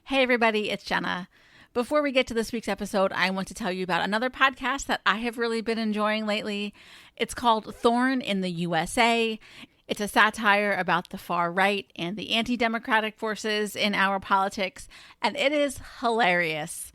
Hey everybody, it's Jenna. Before we get to this week's episode, I want to tell you about another podcast that I have really been enjoying lately. It's called Thorn in the USA. It's a satire about the far right and the anti-democratic forces in our politics, and it is hilarious.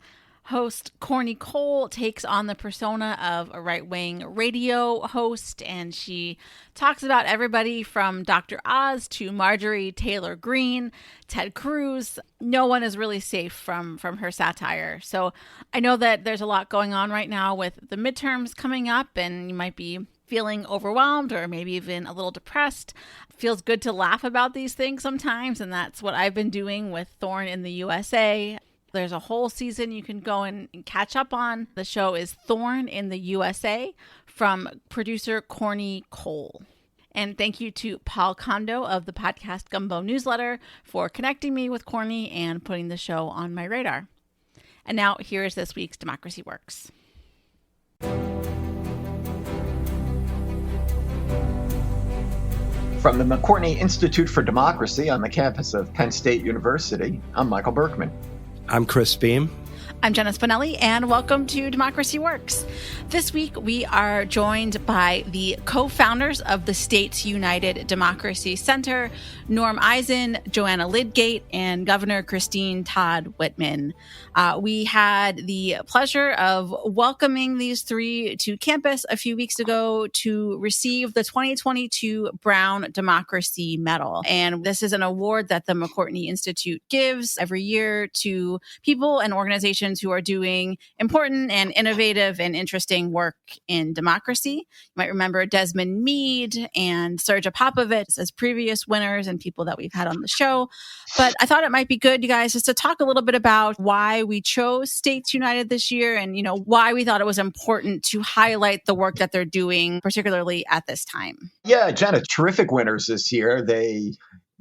Host Corny Cole takes on the persona of a right-wing radio host, and she talks about everybody from Dr. Oz to Marjorie Taylor Greene, Ted Cruz. No one is really safe from her satire. So I know that there's a lot going on right now with the midterms coming up, and you might be feeling overwhelmed or maybe even a little depressed. It feels good to laugh about these things sometimes, and that's what I've been doing with Thorn in the USA. There's a whole season you can go and catch up on. The show is Thorn in the USA from producer Corny Cole. And thank you to Paul Kondo of the Podcast Gumbo newsletter for connecting me with Corny and putting the show on my radar. And now here is this week's Democracy Works. From the McCourtney Institute for Democracy on the campus of Penn State University, I'm Michael Berkman. I'm Chris Beam. I'm Jenna Spinelli, and welcome to Democracy Works. This week, we are joined by the co-founders of the States United Democracy Center, Norm Eisen, Joanna Lydgate, and Governor Christine Todd Whitman. We had the pleasure of welcoming these three to campus a few weeks ago to receive the 2022 Brown Democracy Medal. And this is an award that the McCourtney Institute gives every year to people and organizations who are doing important and innovative and interesting work in democracy. You might remember Desmond Meade and Sergej Popovich as previous winners and people that we've had on the show. But I thought it might be good, you guys, just to talk a little bit about why we chose States United this year and, why we thought it was important to highlight the work that they're doing, particularly at this time. Yeah, Jenna, terrific winners this year. They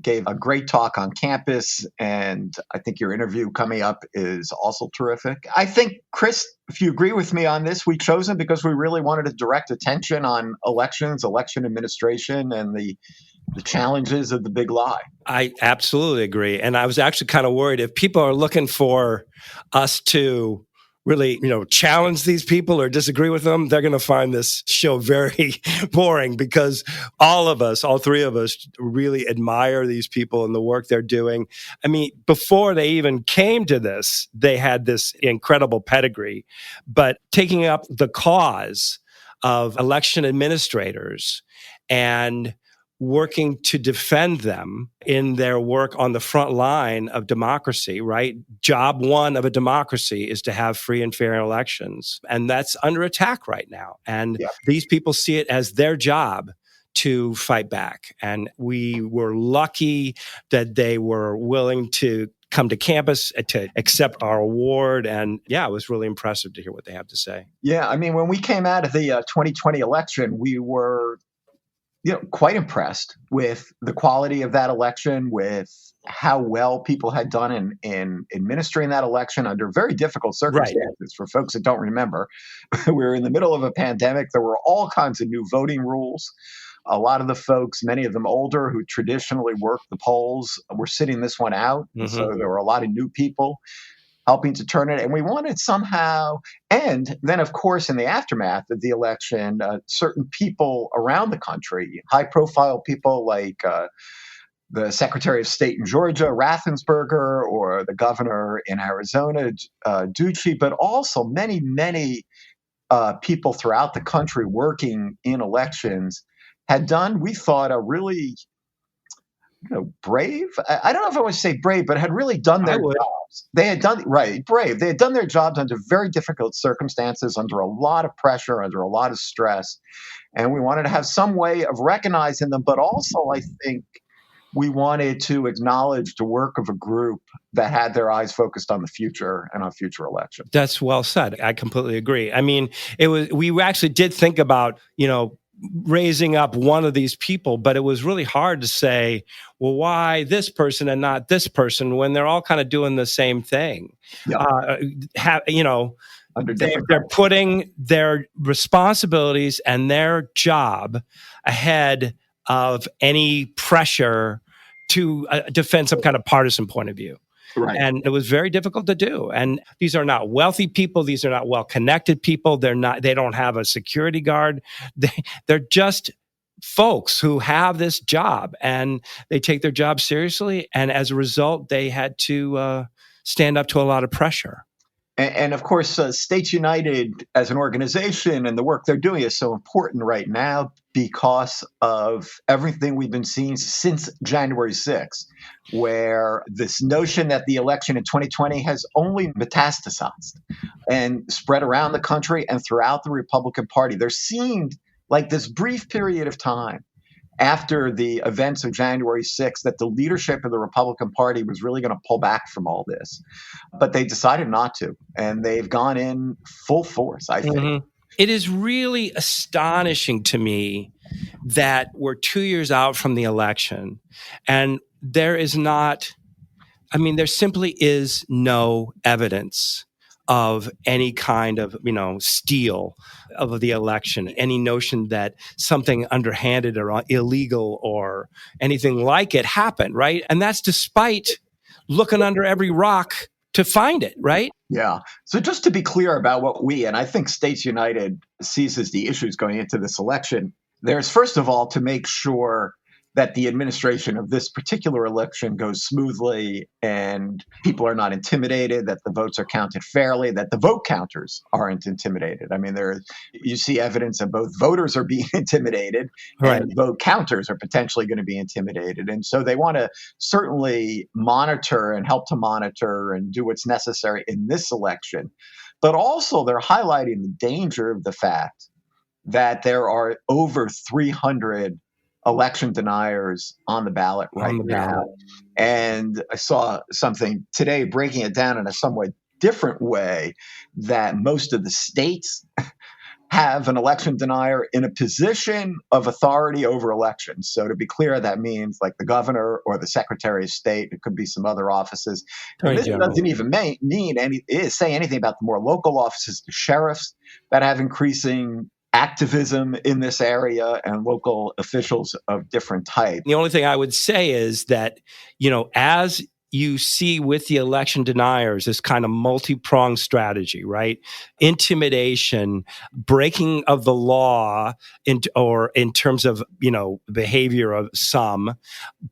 gave a great talk on campus, and I think your interview coming up is also terrific. I think, Chris, if you agree with me on this, we chose them because we really wanted to direct attention on elections, election administration, and the challenges of the big lie. I absolutely agree. And I was actually kind of worried if people are looking for us to really, challenge these people or disagree with them, they're going to find this show very boring because all three of us really admire these people and the work they're doing. I mean, before they even came to this, they had this incredible pedigree, but taking up the cause of election administrators and working to defend them in their work on the front line of democracy, right? Job one of a democracy is to have free and fair elections. And that's under attack right now. And These people see it as their job to fight back. And we were lucky that they were willing to come to campus to accept our award. And it was really impressive to hear what they have to say. Yeah, I mean, when we came out of the 2020 election, we were quite impressed with the quality of that election, with how well people had done in administering that election under very difficult circumstances. Right. For folks that don't remember, we were in the middle of a pandemic. There were all kinds of new voting rules. A lot of the folks, many of them older, who traditionally worked the polls, were sitting this one out. Mm-hmm. So there were a lot of new people helping to turn it. And we wanted somehow, and then, of course, in the aftermath of the election, certain people around the country, high-profile people like the Secretary of State in Georgia, Raffensperger, or the governor in Arizona, Ducey, but also many, many people throughout the country working in elections had done, we thought, a really brave. I don't know if I would say brave, but had really done their jobs. They had done brave. They had done their jobs under very difficult circumstances, under a lot of pressure, under a lot of stress, and we wanted to have some way of recognizing them. But also, I think we wanted to acknowledge the work of a group that had their eyes focused on the future and on future elections. That's well said. I completely agree. I mean, we actually did think about raising up one of these people, but it was really hard to say, well, why this person and not this person when they're all kind of doing the same thing? Yeah. They're putting their responsibilities and their job ahead of any pressure to defend some kind of partisan point of view. Right. And it was very difficult to do. And these are not wealthy people. These are not well-connected people. They don't have a security guard. They're just folks who have this job, and they take their job seriously. And as a result, they had to stand up to a lot of pressure. And of course, States United as an organization and the work they're doing is so important right now because of everything we've been seeing since January 6th, where this notion that the election in 2020 has only metastasized and spread around the country and throughout the Republican Party. There seemed like this brief period of time after the events of January 6th that the leadership of the Republican Party was really going to pull back from all this. But they decided not to, and they've gone in full force, I think. Mm-hmm. It is really astonishing to me that we're 2 years out from the election, and there simply is no evidence of any kind of, steal of the election, any notion that something underhanded or illegal or anything like it happened, right? And that's despite looking under every rock to find it, right? Yeah. So just to be clear about what and I think States United sees as the issues going into this election, there's first of all to make sure that the administration of this particular election goes smoothly and people are not intimidated, that the votes are counted fairly, that the vote counters aren't intimidated. I mean, you see evidence that both voters are being intimidated and vote counters are potentially going to be intimidated. And so they want to certainly monitor and help to monitor and do what's necessary in this election. But also they're highlighting the danger of the fact that there are over 300 election deniers on the ballot right now. And I saw something today breaking it down in a somewhat different way that most of the states have an election denier in a position of authority over elections. So to be clear, that means like the governor or the Secretary of State. It could be some other offices. And this doesn't even say anything about the more local offices, the sheriffs that have increasing activism in this area and local officials of different types. The only thing I would say is that, as you see with the election deniers, this kind of multi-pronged strategy, right? Intimidation, breaking of the law in terms of, behavior of some,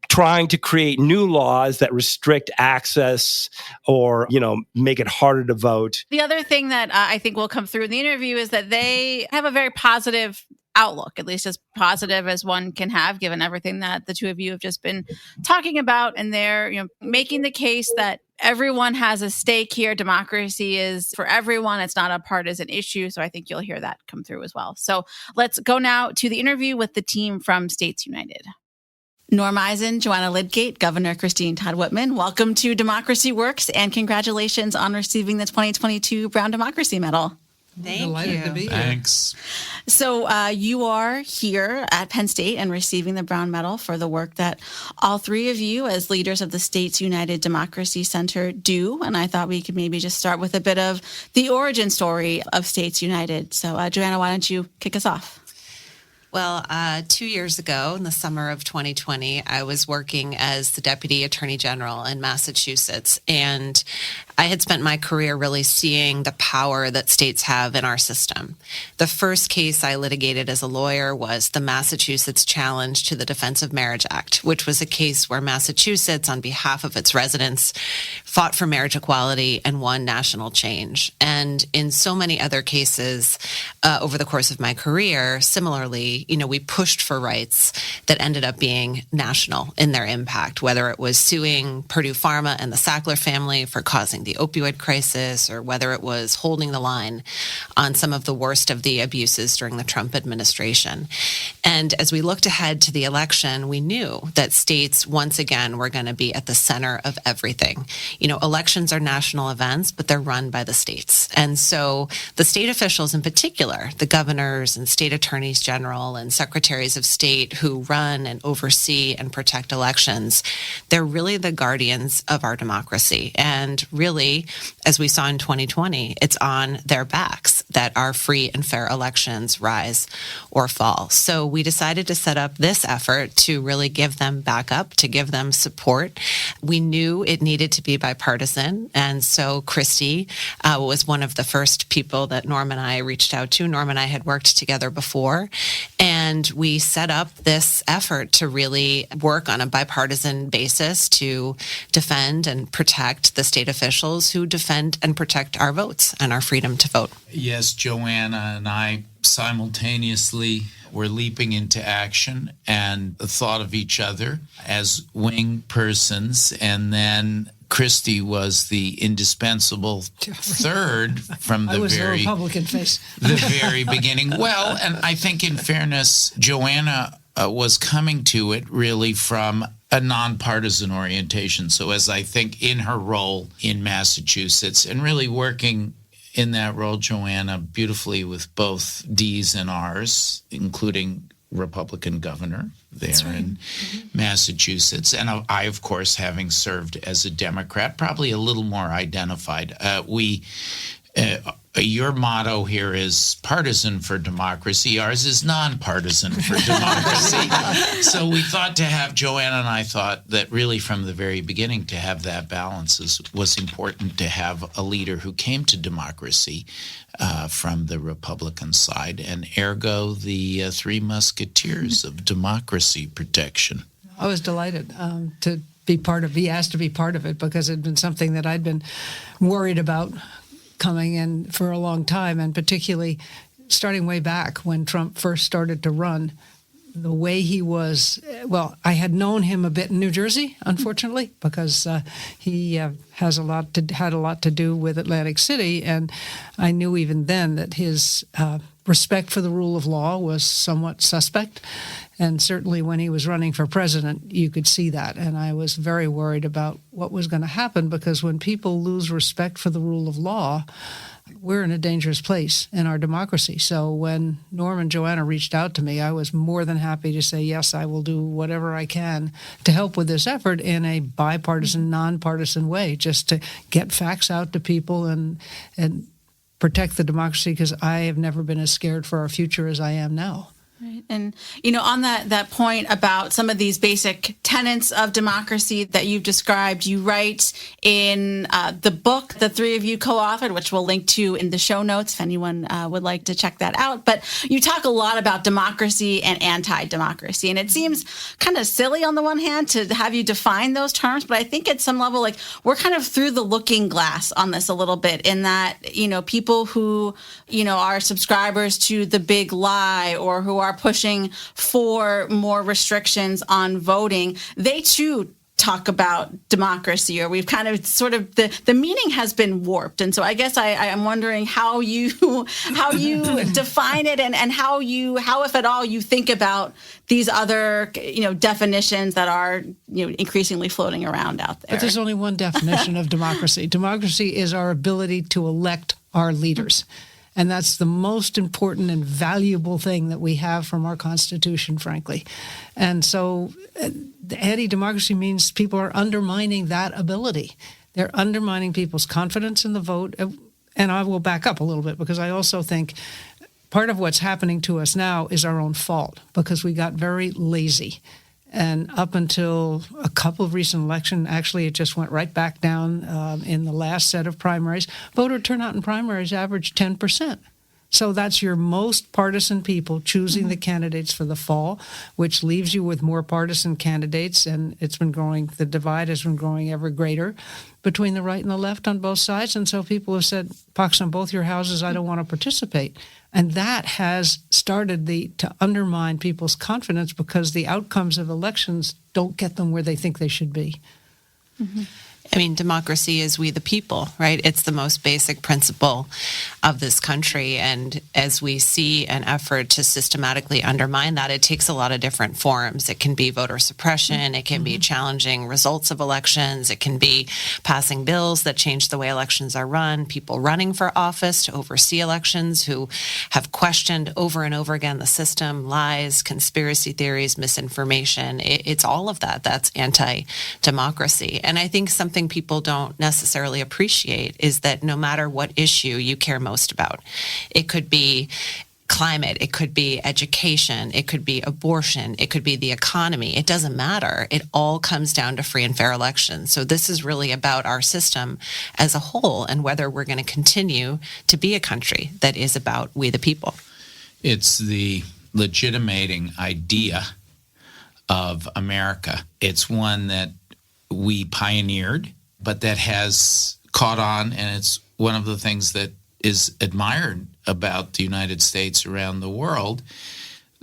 trying to create new laws that restrict access or, make it harder to vote. The other thing that I think will come through in the interview is that they have a very positive outlook, at least as positive as one can have, given everything that the two of you have just been talking about. And they're, making the case that everyone has a stake here. Democracy is for everyone. It's not a partisan issue. So I think you'll hear that come through as well. So let's go now to the interview with the team from States United. Norm Eisen, Joanna Lydgate, Governor Christine Todd Whitman, welcome to Democracy Works, and congratulations on receiving the 2022 Brown Democracy Medal. Thank Delighted you. to be here. Thanks. So you are here at Penn State and receiving the Brown Medal for the work that all three of you as leaders of the States United Democracy Center do. And I thought we could maybe just start with a bit of the origin story of States United. So Joanna, why don't you kick us off? Well, 2 years ago, in the summer of 2020, I was working as the Deputy Attorney General in Massachusetts, and I had spent my career really seeing the power that states have in our system. The first case I litigated as a lawyer was the Massachusetts challenge to the Defense of Marriage Act, which was a case where Massachusetts, on behalf of its residents, fought for marriage equality and won national change. And in so many other cases over the course of my career, similarly, we pushed for rights that ended up being national in their impact, whether it was suing Purdue Pharma and the Sackler family for causing the opioid crisis, or whether it was holding the line on some of the worst of the abuses during the Trump administration. And as we looked ahead to the election, we knew that states once again were going to be at the center of everything. Elections are national events, but they're run by the states. And so the state officials in particular, the governors and state attorneys general and secretaries of state who run and oversee and protect elections, they're really the guardians of our democracy. And really, as we saw in 2020, it's on their backs that our free and fair elections rise or fall. So we decided to set up this effort to really give them backup, to give them support. We knew it needed to be bipartisan, and so Christy was one of the first people that Norm and I reached out to. Norm and I had worked together before, and we set up this effort to really work on a bipartisan basis to defend and protect the state officials who defend and protect our votes and our freedom to vote. Yes, Joanna and I simultaneously were leaping into action and thought of each other as wing persons, and then Christy was the indispensable third from the the Republican face. the very beginning. Well, and I think in fairness, Joanna was coming to it really from a nonpartisan orientation. So as I think in her role in Massachusetts and really working in that role, Joanna, beautifully with both D's and R's, including Republican governor there in Massachusetts. And I, of course, having served as a Democrat, probably a little more identified. Your motto here is partisan for democracy. Ours is nonpartisan for democracy. So we thought to have, Joanna and I thought that really from the very beginning to have that balance was important, to have a leader who came to democracy from the Republican side, and ergo the three musketeers of democracy protection. I was delighted to be asked to be part of it, because it had been something that I'd been worried about coming in for a long time, and particularly starting way back when Trump first started to run. The way he was, well, I had known him a bit in New Jersey, unfortunately, because he had a lot to do with Atlantic City, and I knew even then that his respect for the rule of law was somewhat suspect. And certainly when he was running for president, you could see that. And I was very worried about what was going to happen, because when people lose respect for the rule of law, we're in a dangerous place in our democracy. So when Norm and Joanna reached out to me, I was more than happy to say, yes, I will do whatever I can to help with this effort in a bipartisan, nonpartisan way, just to get facts out to people and protect the democracy, because I have never been as scared for our future as I am now. Right. And, on that point about some of these basic tenets of democracy that you've described, you write in the book the three of you co-authored, which we'll link to in the show notes if anyone would like to check that out. But you talk a lot about democracy and anti-democracy. And it seems kind of silly on the one hand to have you define those terms, but I think at some level, like, we're kind of through the looking glass on this a little bit, in that, people who, are subscribers to the big lie, or who are pushing for more restrictions on voting, they too talk about democracy, or we've kind of sort of the meaning has been warped. And so I guess I'm wondering how you define it, and how if at all you think about these other definitions that are increasingly floating around out there. But there's only one definition of democracy. Democracy is our ability to elect our leaders. And that's the most important and valuable thing that we have from our Constitution, frankly. And so anti-democracy means people are undermining that ability. They're undermining people's confidence in the vote. And I will back up a little bit, because I also think part of what's happening to us now is our own fault, because we got very lazy. And up until a couple of recent elections, actually, it just went right back down in the last set of primaries. Voter turnout in primaries averaged 10%. So that's your most partisan people choosing the candidates for the fall, which leaves you with more partisan candidates. And it's been growing, the divide has been growing ever greater between the right and the left on both sides. And so people have said, pox on both your houses, I don't want to participate. And that has started to undermine people's confidence, because the outcomes of elections don't get them where they think they should be. Mm-hmm. I mean, democracy is we the people, right? It's the most basic principle of this country. And as we see an effort to systematically undermine that, it takes a lot of different forms. It can be voter suppression. It can be challenging results of elections. It can be passing bills that change the way elections are run, people running for office to oversee elections who have questioned over and over again the system, lies, conspiracy theories, misinformation. It's all of that. That's anti-democracy. And I think something something people don't necessarily appreciate is that no matter what issue you care most about, it could be climate, it could be education, it could be abortion, it could be the economy. It doesn't matter. It all comes down to free and fair elections. So this is really about our system as a whole and whether we're going to continue to be a country that is about we the people. It's the legitimating idea of America. It's one that we pioneered, but that has caught on, and it's one of the things that is admired about the United States around the world.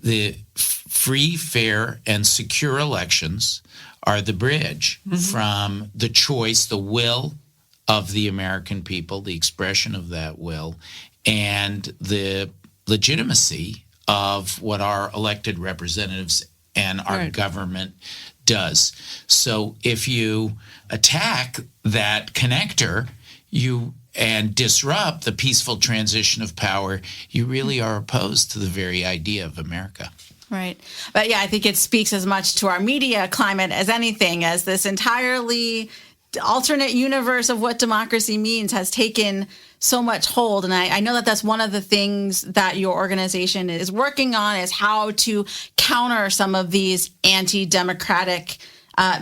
The free, fair, and secure elections are the bridge from the choice, the will of the American people, the expression of that will, and the legitimacy of what our elected representatives and our government does. So if you attack that connector, and disrupt the peaceful transition of power, you really are opposed to the very idea of America. Right. But yeah, I think it speaks as much to our media climate as anything, as this entirely alternate universe of what democracy means has taken so much hold. And I know that that's one of the things that your organization is working on, is how to counter some of these anti-democratic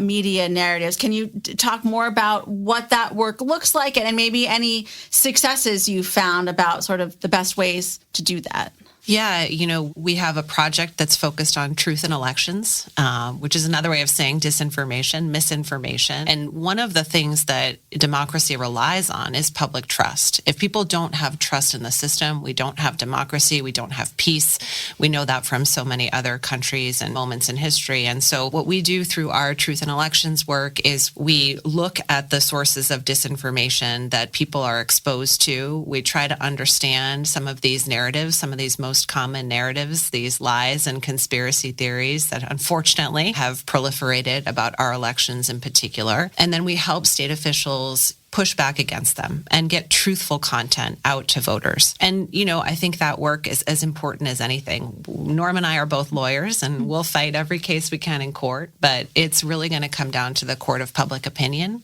media narratives. Can you talk more about what that work looks like and maybe any successes you found about sort of the best ways to do that? Yeah, we have a project that's focused on truth in elections, which is another way of saying disinformation, misinformation. And one of the things that democracy relies on is public trust. If people don't have trust in the system, we don't have democracy, we don't have peace. We know that from so many other countries and moments in history. And so what we do through our truth in elections work is we look at the sources of disinformation that people are exposed to. We try to understand some of these narratives, some of these most common narratives, these lies and conspiracy theories that unfortunately have proliferated about our elections in particular. And then we help state officials push back against them and get truthful content out to voters. And, I think that work is as important as anything. Norm and I are both lawyers, and we'll fight every case we can in court, but it's really going to come down to the court of public opinion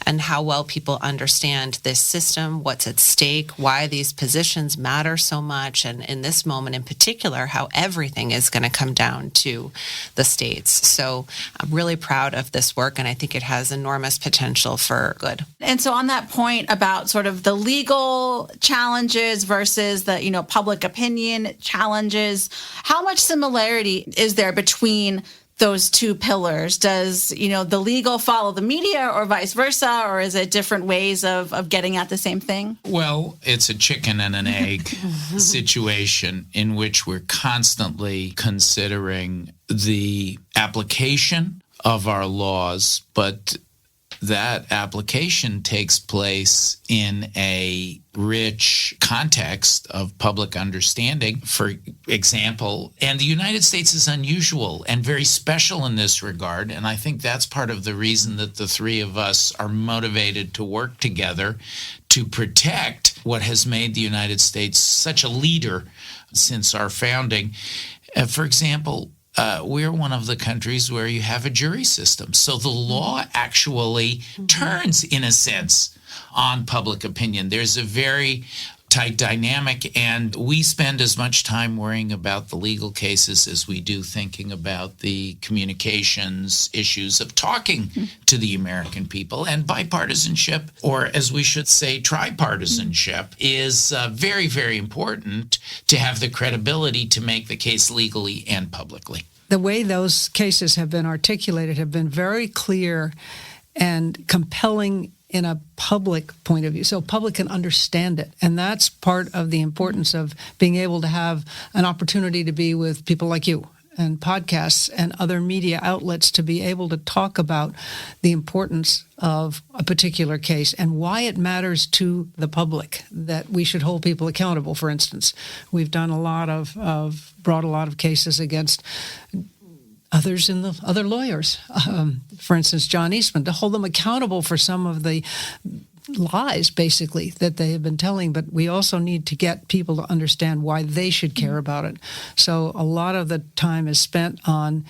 and how well people understand this system, what's at stake, why these positions matter so much, and in this moment in particular, how everything is going to come down to the states. So I'm really proud of this work, and I think it has enormous potential for good. And so on that point about sort of the legal challenges versus the, public opinion challenges, how much similarity is there between those two pillars? Does, the legal follow the media or vice versa, or is it different ways of getting at the same thing? Well, it's a chicken and an egg situation in which we're constantly considering the application of our laws, but that application takes place in a rich context of public understanding, for example. And the United States is unusual and very special in this regard. And I think that's part of the reason that the three of us are motivated to work together to protect what has made the United States such a leader since our founding. For example, we're one of the countries where you have a jury system. So the law actually turns, in a sense, on public opinion. There's a very tight dynamic, and we spend as much time worrying about the legal cases as we do thinking about the communications issues of talking to the American people. And bipartisanship, or as we should say, tripartisanship, is very, very important to have the credibility to make the case legally and publicly. The way those cases have been articulated have been very clear and compelling in a public point of view, so public can understand it. And that's part of the importance of being able to have an opportunity to be with people like you and podcasts and other media outlets to be able to talk about the importance of a particular case and why it matters to the public that we should hold people accountable. For instance, we've done brought a lot of cases against others in the other lawyers, for instance, John Eastman, to hold them accountable for some of the lies, basically, that they have been telling. But we also need to get people to understand why they should care about it. So a lot of the time is spent on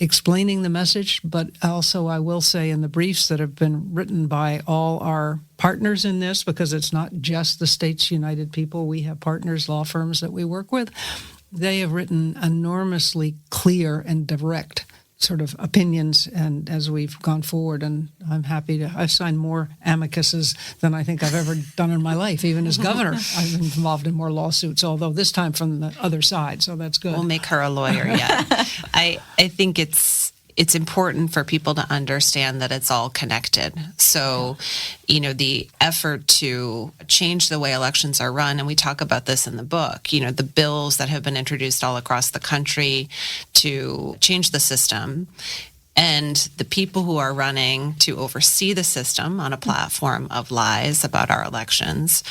explaining the message, but also I will say in the briefs that have been written by all our partners in this, because it's not just the States United people, we have partners, law firms that we work with, they have written enormously clear and direct sort of opinions, and as we've gone forward, and I'm happy to, I've signed more amicuses than I think I've ever done in my life. Even as governor, I've been involved in more lawsuits, although this time from the other side, so that's good. We'll make her a lawyer, yeah. I think it's important for people to understand that it's all connected. So, the effort to change the way elections are run, and we talk about this in the book, the bills that have been introduced all across the country to change the system, and the people who are running to oversee the system on a platform of lies about our elections.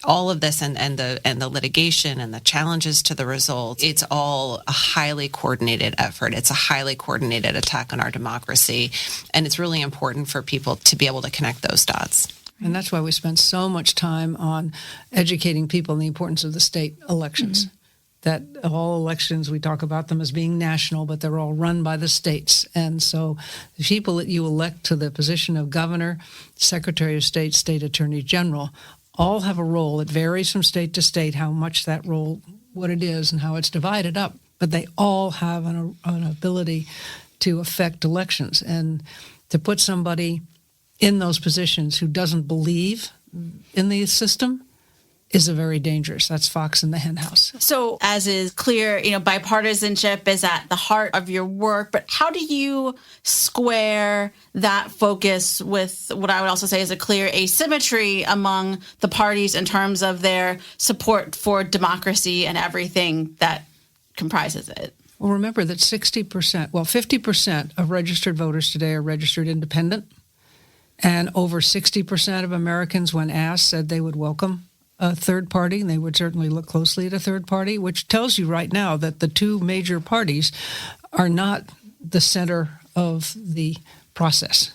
All of this and the litigation and the challenges to the results, it's all a highly coordinated effort. It's a highly coordinated attack on our democracy. And it's really important for people to be able to connect those dots. And that's why we spend so much time on educating people on the importance of the state elections. Mm-hmm. That all elections, we talk about them as being national, but they're all run by the states. And so the people that you elect to the position of governor, secretary of state, state attorney general, all have a role. It varies from state to state how much that role, what it is, and how it's divided up. But they all have an ability to affect elections. And to put somebody in those positions who doesn't believe in the system is a very dangerous. That's fox in the hen house. So as is clear, bipartisanship is at the heart of your work, but how do you square that focus with what I would also say is a clear asymmetry among the parties in terms of their support for democracy and everything that comprises it? Well, remember that 50% of registered voters today are registered independent, and over 60% of Americans, when asked, said they would welcome a third party, and they would certainly look closely at a third party, which tells you right now that the two major parties are not the center of the process,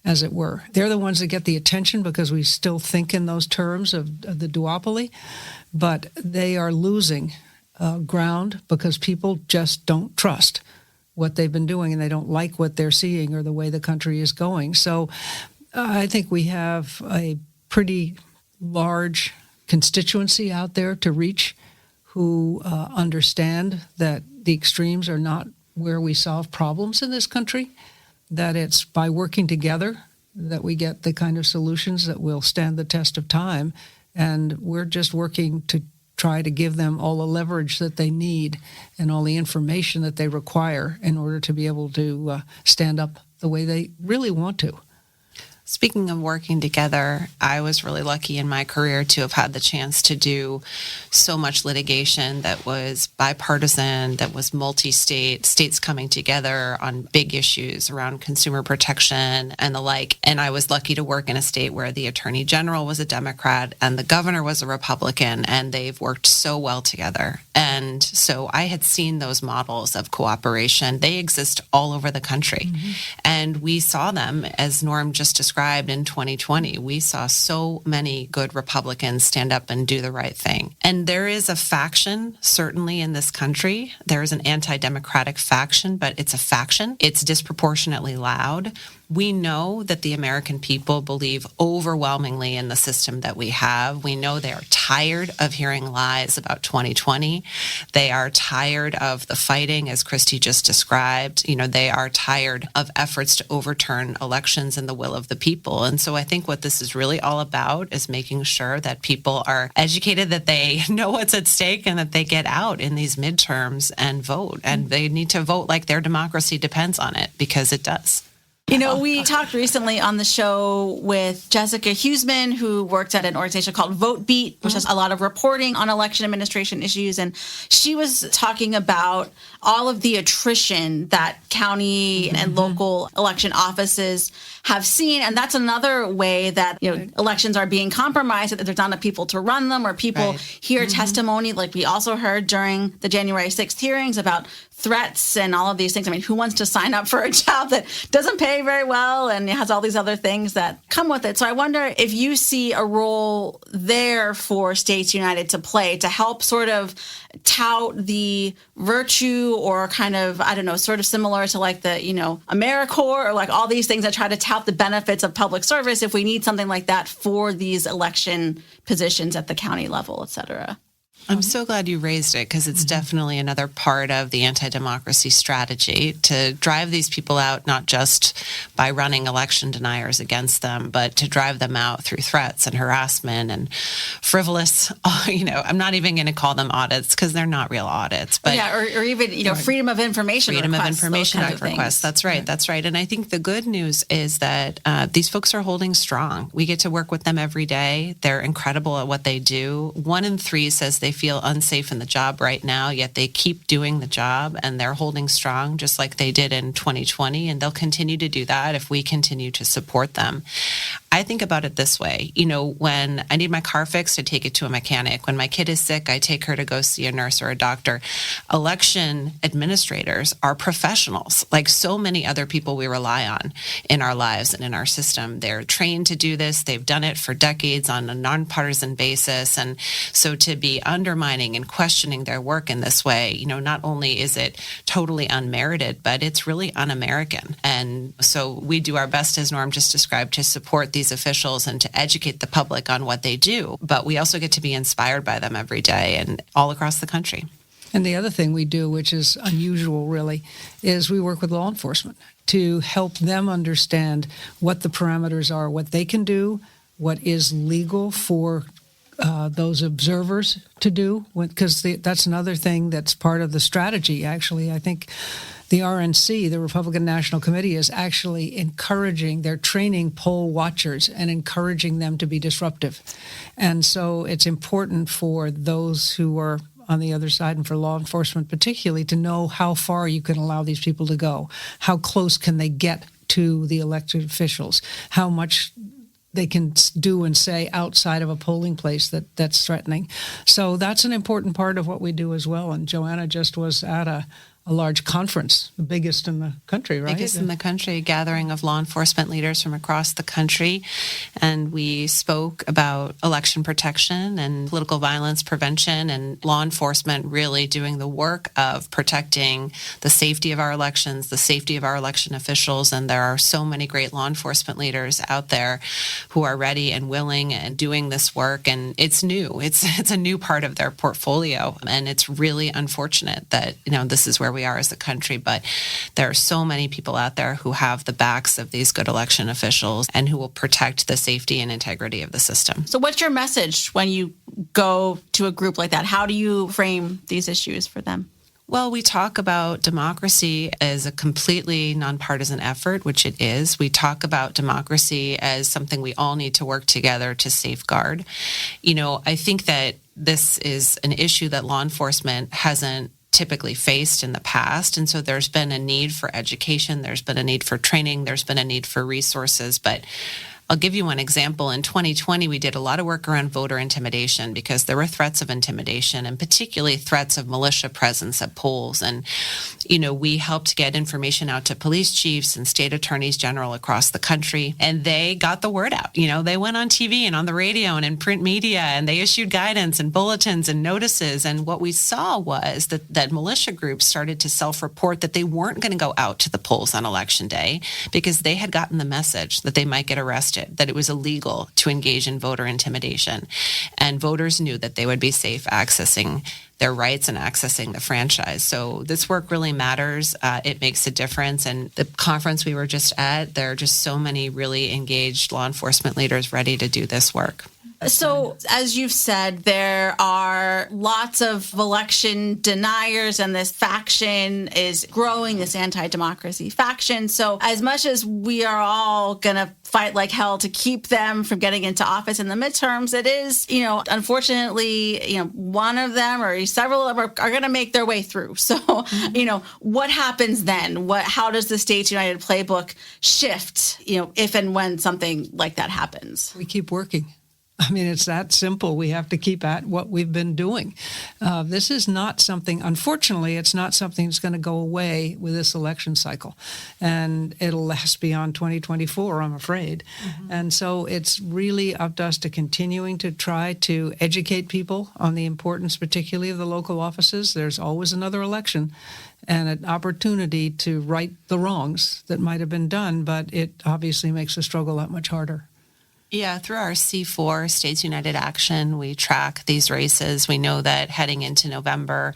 as it were. They're the ones that get the attention because we still think in those terms of the duopoly, but they are losing ground because people just don't trust what they've been doing, and they don't like what they're seeing or the way the country is going. So I think we have a pretty large constituency out there to reach who understand that the extremes are not where we solve problems in this country, that it's by working together that we get the kind of solutions that will stand the test of time. And we're just working to try to give them all the leverage that they need and all the information that they require in order to be able to stand up the way they really want to. Speaking of working together, I was really lucky in my career to have had the chance to do so much litigation that was bipartisan, that was multi-state, states coming together on big issues around consumer protection and the like. And I was lucky to work in a state where the attorney general was a Democrat and the governor was a Republican, and they've worked so well together. And so I had seen those models of cooperation. They exist all over the country. Mm-hmm. And we saw them, as Norm just described, in 2020. We saw so many good Republicans stand up and do the right thing. And there is a faction, certainly in this country. There is an anti-democratic faction, but it's a faction. It's disproportionately loud. We know that the American people believe overwhelmingly in the system that we have. We know they are tired of hearing lies about 2020. They are tired of the fighting, as Christy just described. They are tired of efforts to overturn elections and the will of the people. And so I think what this is really all about is making sure that people are educated, that they know what's at stake, and that they get out in these midterms and vote. And they need to vote like their democracy depends on it, because it does. We talked recently on the show with Jessica Huseman, who works at an organization called Vote Beat, which has a lot of reporting on election administration issues. And she was talking about all of the attrition that county and local election offices have seen. And that's another way that elections are being compromised, that there's not enough people to run them, or people hear testimony, like we also heard during the January 6th hearings, about threats and all of these things. I mean, who wants to sign up for a job that doesn't pay very well and has all these other things that come with it? So I wonder if you see a role there for States United to play to help sort of tout the virtue, or kind of, I don't know, sort of similar to like the, AmeriCorps, or like all these things that try to tout the benefits of public service, if we need something like that for these election positions at the county level, et cetera. I'm so glad you raised it, because it's definitely another part of the anti-democracy strategy to drive these people out, not just by running election deniers against them, but to drive them out through threats and harassment and frivolous, I'm not even going to call them audits, because they're not real audits. But or even, freedom of information Freedom requests. of Information Act requests. That's right. That's right. And I think the good news is that these folks are holding strong. We get to work with them every day. They're incredible at what they do. 1 in 3 says they feel unsafe in the job right now, yet they keep doing the job, and they're holding strong just like they did in 2020, and they'll continue to do that if we continue to support them. I think about it this way. When I need my car fixed, I take it to a mechanic. When my kid is sick, I take her to go see a nurse or a doctor. Election administrators are professionals, like so many other people we rely on in our lives and in our system. They're trained to do this. They've done it for decades on a nonpartisan basis. And so to be undermining and questioning their work in this way, not only is it totally unmerited, but it's really un-American. And so we do our best, as Norm just described, to support these officials and to educate the public on what they do. But we also get to be inspired by them every day and all across the country. And the other thing we do, which is unusual really, is we work with law enforcement to help them understand what the parameters are, what they can do, what is legal for those observers to do, because that's another thing that's part of the strategy. Actually, I think the RNC, the Republican National Committee, is actually they're training poll watchers and encouraging them to be disruptive. And so it's important for those who are on the other side, and for law enforcement particularly, to know how far you can allow these people to go. How close can they get to the elected officials? How much they can do and say outside of a polling place that's threatening. So that's an important part of what we do as well. And Joanna just was at a large conference, the biggest in the country, right? Biggest in the country, a gathering of law enforcement leaders from across the country. And we spoke about election protection and political violence prevention, and law enforcement really doing the work of protecting the safety of our elections, the safety of our election officials. And there are so many great law enforcement leaders out there who are ready and willing and doing this work. And it's new. It's a new part of their portfolio. And it's really unfortunate that, this is where we are as a country, but there are so many people out there who have the backs of these good election officials and who will protect the safety and integrity of the system. So what's your message when you go to a group like that? How do you frame these issues for them? Well, we talk about democracy as a completely nonpartisan effort, which it is. We talk about democracy as something we all need to work together to safeguard. I think that this is an issue that law enforcement hasn't typically faced in the past. And so there's been a need for education, there's been a need for training, there's been a need for resources. But I'll give you one example. In 2020, we did a lot of work around voter intimidation because there were threats of intimidation, and particularly threats of militia presence at polls. And, we helped get information out to police chiefs and state attorneys general across the country, and they got the word out. They went on TV and on the radio and in print media, and they issued guidance and bulletins and notices. And what we saw was that militia groups started to self-report that they weren't going to go out to the polls on Election Day because they had gotten the message that they might get arrested, that it was illegal to engage in voter intimidation. And voters knew that they would be safe accessing their rights and accessing the franchise. So this work really matters. It makes a difference. And the conference we were just at, there are just so many really engaged law enforcement leaders ready to do this work. So, as you've said, there are lots of election deniers, and this faction is growing, this anti-democracy faction. So, as much as we are all going to fight like hell to keep them from getting into office in the midterms, it is, unfortunately, one of them or several of them are going to make their way through. So, what happens then? How does the States United playbook shift, if and when something like that happens? We keep working. I mean, it's that simple. We have to keep at what we've been doing. This is not something, unfortunately, it's not something that's going to go away with this election cycle. And it'll last beyond 2024, I'm afraid. Mm-hmm. And so it's really up to us to continuing to try to educate people on the importance, particularly of the local offices. There's always another election and an opportunity to right the wrongs that might have been done, but it obviously makes the struggle that much harder. Yeah, through our C4, States United Action, we track these races. We know that heading into November,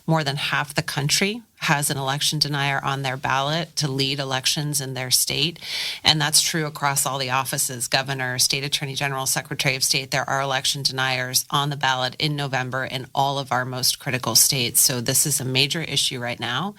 more than half the country has an election denier on their ballot to lead elections in their state. And that's true across all the offices, governor, state attorney general, secretary of state. There are election deniers on the ballot in November in all of our most critical states. So this is a major issue right now.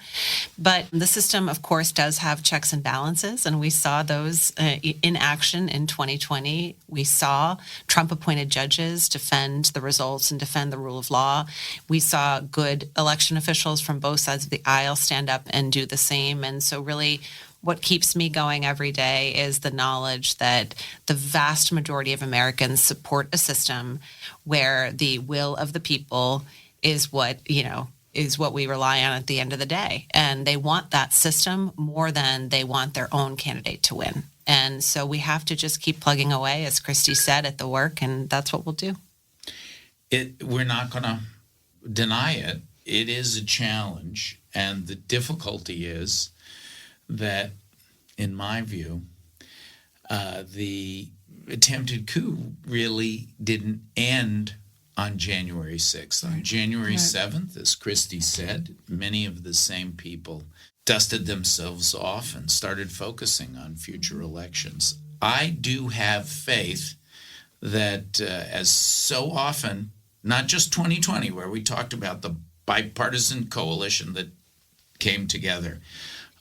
But the system, of course, does have checks and balances. And we saw those in action in 2020. We saw Trump-appointed judges defend the results and defend the rule of law. We saw good election officials from both sides of the aisle stand up and do the same. And so really what keeps me going every day is the knowledge that the vast majority of Americans support a system where the will of the people is what we rely on at the end of the day. And they want that system more than they want their own candidate to win. And so we have to just keep plugging away, as Christy said, at the work, and that's what we'll do. We're not going to deny it. It is a challenge, and the difficulty is that, in my view, the attempted coup really didn't end on January 6th. On January 7th, as Christy said, many of the same people dusted themselves off and started focusing on future elections. I do have faith that, as so often, not just 2020, where we talked about the bipartisan coalition that came together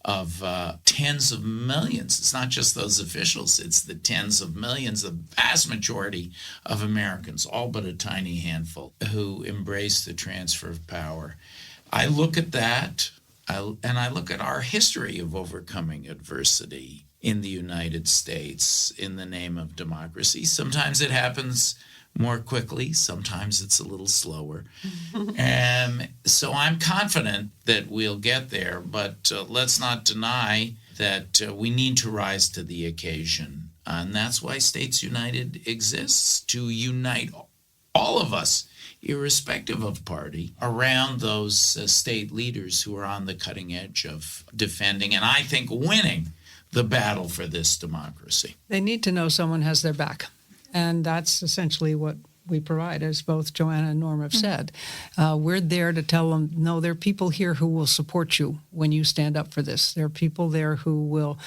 of tens of millions. It's not just those officials, it's the tens of millions, the vast majority of Americans, all but a tiny handful, who embrace the transfer of power. I look at that, and I look at our history of overcoming adversity in the United States in the name of democracy. Sometimes it happens more quickly, sometimes it's a little slower. So I'm confident that we'll get there, but let's not deny that we need to rise to the occasion. And that's why States United exists, to unite all of us, irrespective of party, around those state leaders who are on the cutting edge of defending and I think winning the battle for this democracy. They need to know someone has their back. And that's essentially what we provide, as both Joanna and Norm have said. We're there to tell them, no, there are people here who will support you when you stand up for this. There are people there who will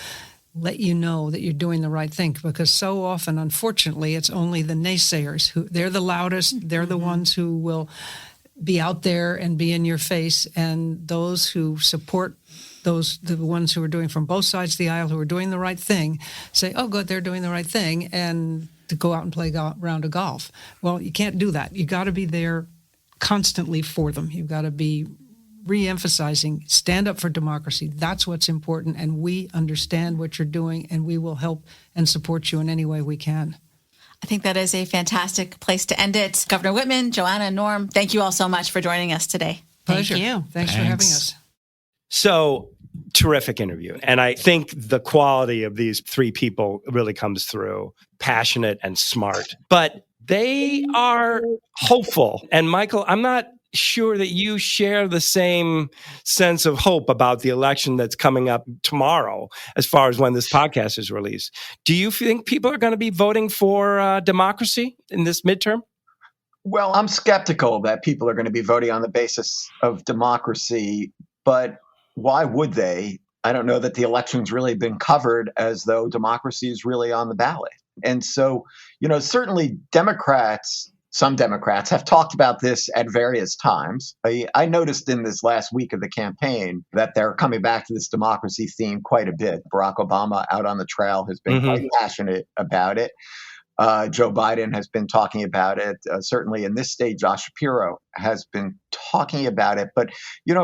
let you know that you're doing the right thing, because so often, unfortunately, it's only the naysayers who, they're the loudest, they're the ones who will be out there and be in your face, and those who support the ones who are doing from both sides of the aisle, who are doing the right thing, say, oh, good, they're doing the right thing, and to go out and play a round of golf. Well, you can't do that. You got to be there constantly for them. You've got to be re-emphasizing, stand up for democracy. That's what's important, and we understand what you're doing, and we will help and support you in any way we can. I think that is a fantastic place to end it. Governor Whitman, Joanna, and Norm, thank you all so much for joining us today. Pleasure. Thank you. Thanks for having us. So, terrific interview. And I think the quality of these three people really comes through. Passionate and smart. But they are hopeful. And Michael, I'm not sure that you share the same sense of hope about the election that's coming up tomorrow, as far as when this podcast is released. Do you think people are going to be voting for democracy in this midterm? Well, I'm skeptical that people are going to be voting on the basis of democracy, but why would they? I don't know that the election's really been covered as though democracy is really on the ballot. And so, certainly some Democrats have talked about this at various times. I noticed in this last week of the campaign that they're coming back to this democracy theme quite a bit. Barack Obama out on the trail has been quite passionate about it. Joe Biden has been talking about it. Certainly in this state, Josh Shapiro has been talking about it. But,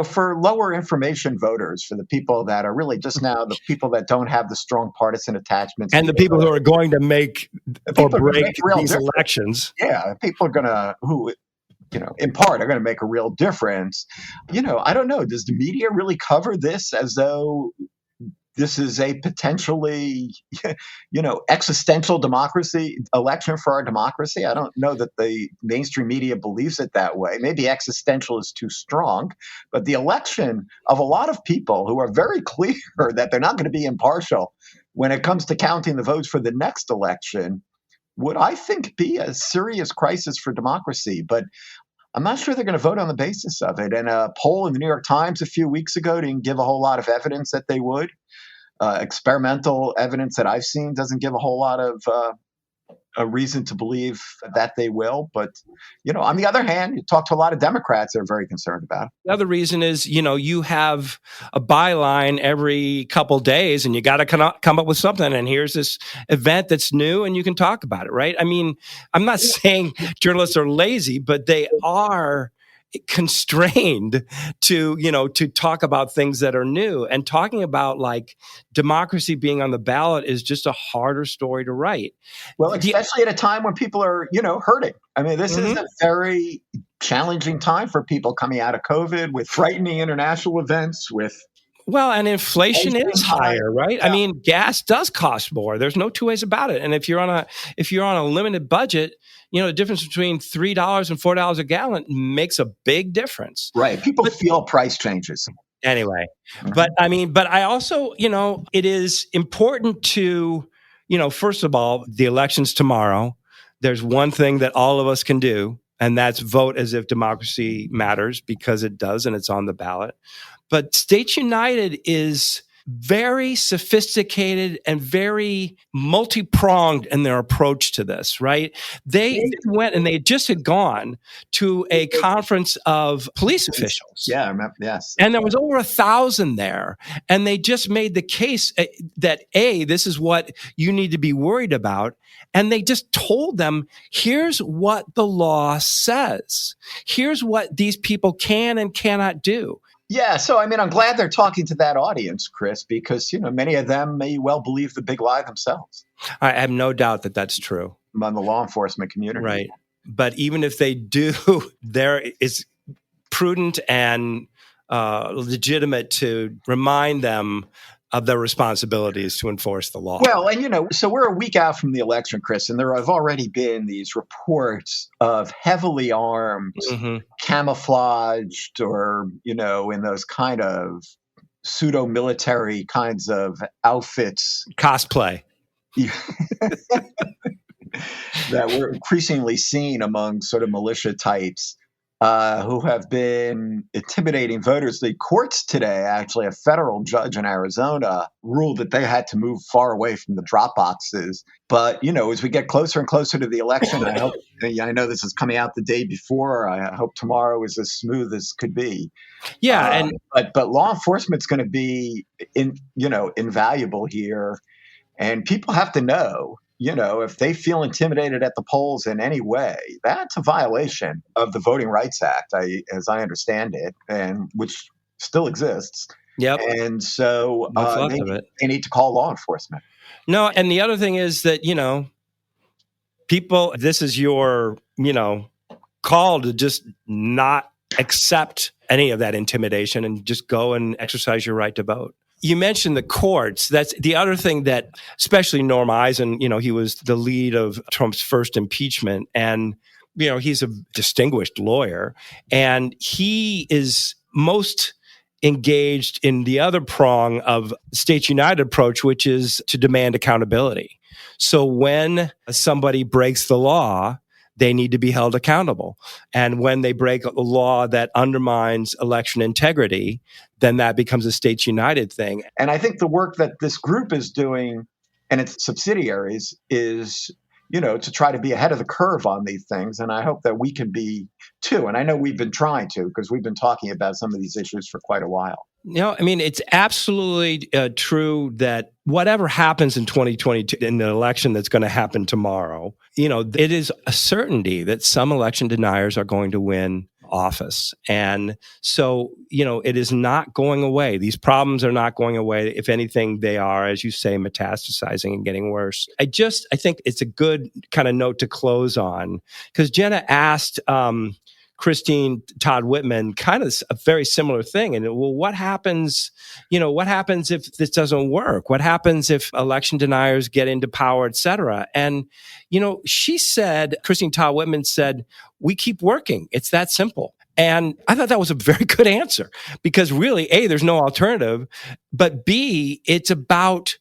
for lower information voters, for the people that are really just now the people that don't have the strong partisan attachments. And the people who are going to make or break these elections. Yeah, people are going to, who, in part are going to make a real difference. I don't know. Does the media really cover this as though this is a potentially, existential democracy election for our democracy? I don't know that the mainstream media believes it that way. Maybe existential is too strong, but the election of a lot of people who are very clear that they're not going to be impartial when it comes to counting the votes for the next election would, I think, be a serious crisis for democracy. But I'm not sure they're going to vote on the basis of it. And a poll in the New York Times a few weeks ago didn't give a whole lot of evidence that they would. Experimental evidence that I've seen doesn't give a whole lot of a reason to believe that they will. But, on the other hand, you talk to a lot of Democrats that are very concerned about it. The other reason is, you have a byline every couple days and you got to come up with something. And here's this event that's new and you can talk about it, right? I mean, I'm not saying journalists are lazy, but they are constrained to talk about things that are new, and talking about like democracy being on the ballot is just a harder story to write. Well, especially at a time when people are, hurting. I mean, this is a very challenging time for people coming out of COVID with frightening international events, and inflation is higher, right? Yeah. I mean, gas does cost more. There's no two ways about it. And if you're on a limited budget, the difference between $3 and $4 a gallon makes a big difference. Right. People feel price changes. Anyway, but I also, it is important to, first of all, the election's tomorrow. There's one thing that all of us can do, and that's vote as if democracy matters, because it does, and it's on the ballot. But States United is very sophisticated and very multi-pronged in their approach to this, right? They went and they just had gone to a conference of police officials. Yeah, I remember, yes. And there was over 1,000 there. And they just made the case that, this is what you need to be worried about. And they just told them, here's what the law says. Here's what these people can and cannot do. Yeah, so I'm glad they're talking to that audience, Chris, because many of them may well believe the big lie themselves. I have no doubt that that's true among the law enforcement community, right? But even if they do, there is prudent and legitimate to remind them of their responsibilities to enforce the law. Well, and so we're a week out from the election, Chris, and there have already been these reports of heavily armed, camouflaged, or, in those kind of pseudo-military kinds of outfits. Cosplay. That we're increasingly seeing among sort of militia types. Who have been intimidating voters. The courts today, actually, a federal judge in Arizona ruled that they had to move far away from the drop boxes. But, as we get closer and closer to the election, I know this is coming out the day before. I hope tomorrow is as smooth as could be. Yeah. But law enforcement's going to be, invaluable here. And people have to know, if they feel intimidated at the polls in any way, that's a violation of the Voting Rights Act, as I understand it, and which still exists. Yep. And so they need to call law enforcement. No, and the other thing is that, people, this is your, call to just not accept any of that intimidation and just go and exercise your right to vote. You mentioned the courts. That's the other thing that, especially Norm Eisen, he was the lead of Trump's first impeachment. And, he's a distinguished lawyer. And he is most engaged in the other prong of States United approach, which is to demand accountability. So when somebody breaks the law, they need to be held accountable. And when they break a law that undermines election integrity, then that becomes a States United thing. And I think the work that this group is doing and its subsidiaries is, to try to be ahead of the curve on these things. And I hope that we can be too. And I know we've been trying to, because we've been talking about some of these issues for quite a while. It's absolutely true that whatever happens in 2022 in the election that's going to happen tomorrow, it is a certainty that some election deniers are going to win office. And so, it is not going away. These problems are not going away. If anything, they are, as you say, metastasizing and getting worse. I think it's a good kind of note to close on, because Jenna asked Christine Todd Whitman kind of a very similar thing. And what happens, if this doesn't work? What happens if election deniers get into power, et cetera? And, Christine Todd Whitman said, we keep working. It's that simple. And I thought that was a very good answer, because really, A, there's no alternative, but B, it's about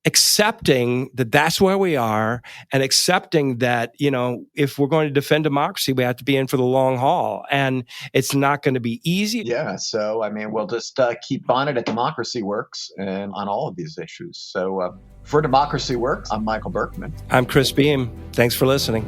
accepting that that's where we are, and accepting that, if we're going to defend democracy, we have to be in for the long haul, and it's not going to be easy. Yeah. So, we'll just keep on it at Democracy Works and on all of these issues. So for Democracy Works, I'm Michael Berkman. I'm Chris Beam. Thanks for listening.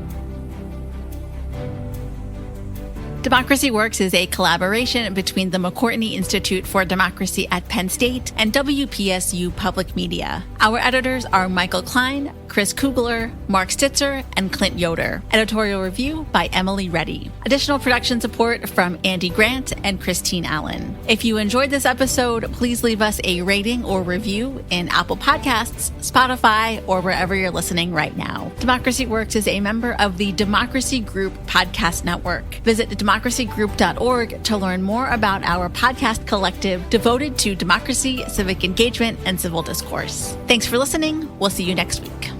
Democracy Works is a collaboration between the McCourtney Institute for Democracy at Penn State and WPSU Public Media. Our editors are Michael Klein, Chris Kugler, Mark Stitzer, and Clint Yoder. Editorial review by Emily Reddy. Additional production support from Andy Grant and Christine Allen. If you enjoyed this episode, please leave us a rating or review in Apple Podcasts, Spotify, or wherever you're listening right now. Democracy Works is a member of the Democracy Group Podcast Network. Visit democracygroup.org to learn more about our podcast collective devoted to democracy, civic engagement, and civil discourse. Thanks for listening. We'll see you next week.